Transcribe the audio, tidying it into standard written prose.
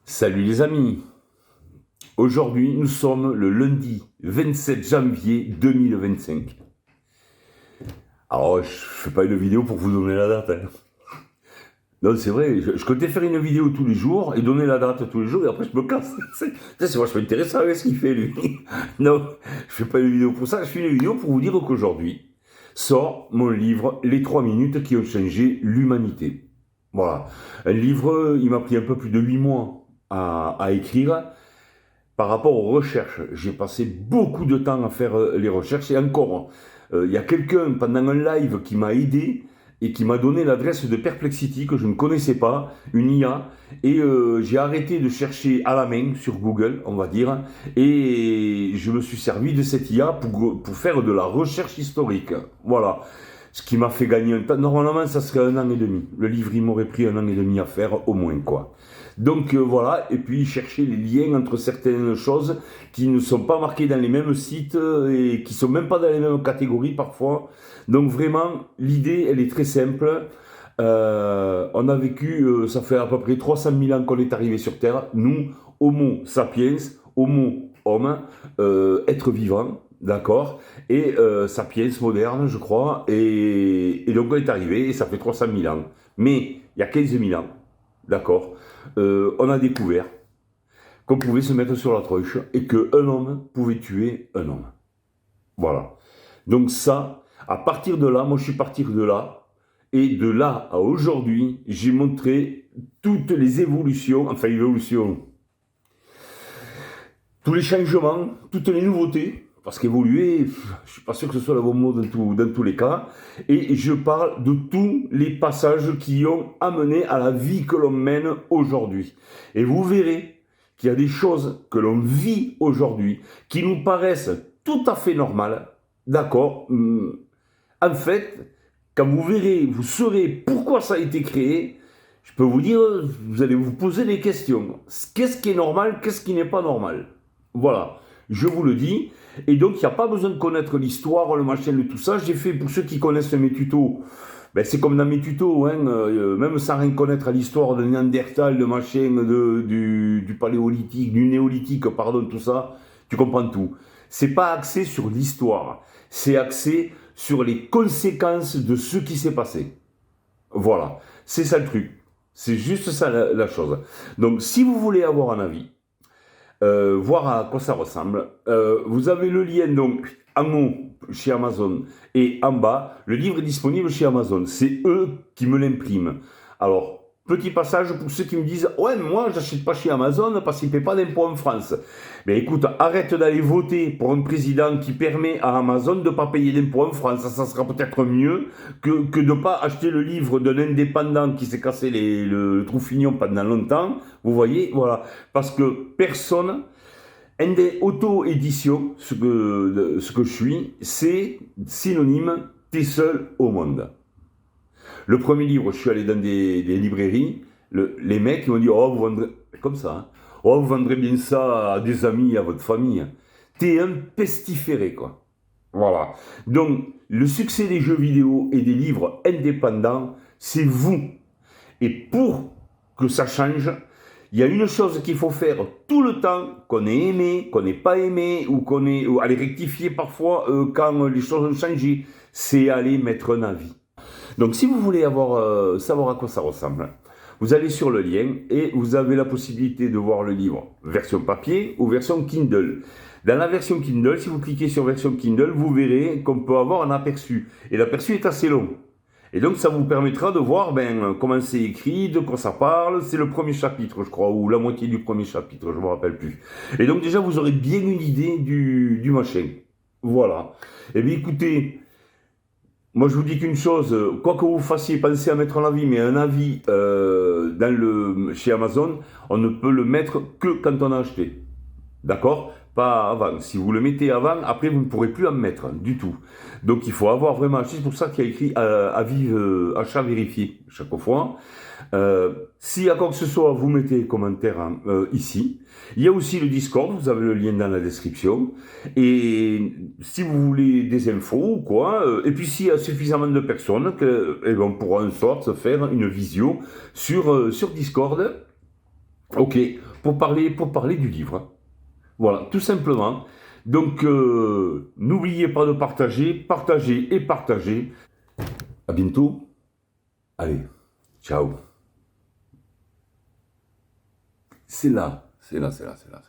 Salut les amis, aujourd'hui nous sommes le lundi 27 janvier 2025. Alors je fais pas une vidéo pour vous donner la date. Non c'est vrai, je comptais faire une vidéo tous les jours et donner la date tous les jours et après je me casse. C'est vachement intéressant ce qu'il fait lui. Non, je fais pas une vidéo pour ça, je fais une vidéo pour vous dire qu'aujourd'hui sort mon livre Les 3 minutes qui ont changé l'humanité. Voilà, un livre, il m'a pris un peu plus de 8 mois à écrire. Par rapport aux recherches, j'ai passé beaucoup de temps à faire les recherches et encore, il y a quelqu'un pendant un live qui m'a aidé et qui m'a donné l'adresse de Perplexity que je ne connaissais pas, une IA, et j'ai arrêté de chercher à la main sur Google, on va dire, et je me suis servi de cette IA pour faire de la recherche historique. Voilà. Ce qui m'a fait gagner un temps. Normalement, ça serait 1 an et demi. Le livre, il m'aurait pris 1 an et demi à faire, au moins, quoi. Donc voilà, et puis chercher les liens entre certaines choses qui ne sont pas marquées dans les mêmes sites et qui sont même pas dans les mêmes catégories parfois. Donc vraiment, l'idée, elle est très simple. On a vécu, ça fait à peu près 300 000 ans qu'on est arrivé sur Terre. Nous, Homo sapiens, Homo homme, être vivant, d'accord, et sapiens moderne, je crois. Et donc on est arrivé et ça fait 300 000 ans. Mais il y a 15 000 ans, d'accord, on a découvert qu'on pouvait se mettre sur la tronche et qu'un homme pouvait tuer un homme. Voilà. Donc ça, à partir de là, moi je suis parti de là, et de là à aujourd'hui, j'ai montré toutes les évolutions, enfin évolutions, tous les changements, toutes les nouveautés, parce qu'évoluer, je ne suis pas sûr que ce soit le bon mot dans tous les cas, et je parle de tous les passages qui ont amené à la vie que l'on mène aujourd'hui. Et vous verrez qu'il y a des choses que l'on vit aujourd'hui qui nous paraissent tout à fait normales, d'accord. En fait, quand vous verrez, vous saurez pourquoi ça a été créé, je peux vous dire, vous allez vous poser des questions. Qu'est-ce qui est normal, qu'est-ce qui n'est pas normal? Voilà, je vous le dis. Et donc, il n'y a pas besoin de connaître l'histoire, le machin, le tout ça. J'ai fait, pour ceux qui connaissent mes tutos, ben, c'est comme dans mes tutos, hein, même sans rien connaître à l'histoire de Néandertal, de machin, du paléolithique, du néolithique, pardon, tout ça, tu comprends tout. C'est pas axé sur l'histoire, c'est axé sur les conséquences de ce qui s'est passé. Voilà, c'est ça le truc. C'est juste ça la chose. Donc, si vous voulez avoir un avis, voir à quoi ça ressemble, vous avez le lien donc en haut chez Amazon et en bas, le livre est disponible chez Amazon. C'est eux qui me l'impriment. Alors, petit passage pour ceux qui me disent « Ouais, mais moi, j'achète pas chez Amazon parce qu'ils ne paient pas d'impôts en France. » Mais écoute, arrête d'aller voter pour un président qui permet à Amazon de ne pas payer d'impôts en France. Ça sera peut-être mieux que de ne pas acheter le livre d'un indépendant qui s'est cassé le trou-fignon pendant longtemps. Vous voyez, voilà. Parce que personne... Auto-édition, ce que je suis, c'est synonyme « t'es seul au monde ». Le premier livre, je suis allé dans des librairies, les mecs ils m'ont dit « Oh, vous vendrez... » Comme ça, hein. « Oh, vous vendrez bien ça à des amis, à votre famille. » T'es un pestiféré, quoi. Voilà. Donc, le succès des jeux vidéo et des livres indépendants, c'est vous. Et pour que ça change, il y a une chose qu'il faut faire tout le temps, qu'on ait aimé, qu'on n'ait pas aimé, ou aller rectifier parfois quand les choses ont changé, c'est aller mettre un avis. Donc si vous voulez savoir à quoi ça ressemble, vous allez sur le lien et vous avez la possibilité de voir le livre version papier ou version Kindle. Dans la version Kindle, si vous cliquez sur version Kindle, vous verrez qu'on peut avoir un aperçu. Et l'aperçu est assez long. Et donc ça vous permettra de voir comment c'est écrit, de quoi ça parle. C'est le premier chapitre, je crois, ou la moitié du premier chapitre, je ne me rappelle plus. Et donc déjà, vous aurez bien une idée du machin. Voilà. Eh bien écoutez, moi je vous dis qu'une chose, quoi que vous fassiez, pensez à mettre un avis, mais un avis chez Amazon, on ne peut le mettre que quand on a acheté. D'accord? Pas avant. Si vous le mettez avant, après vous ne pourrez plus en mettre du tout. Donc il faut avoir vraiment acheté. C'est pour ça qu'il y a écrit avis achat vérifié chaque fois. Si à quoi que ce soit, vous mettez les commentaires ici. Il y a aussi le Discord, vous avez le lien dans la description. Et si vous voulez des infos ou quoi, et puis s'il y a suffisamment de personnes, on pourra en sorte faire une visio sur Discord. Ok, pour parler du livre. Voilà, tout simplement. Donc, n'oubliez pas de partager, partager et partager. À bientôt. Allez, ciao. C'est là, c'est là, c'est là, c'est là.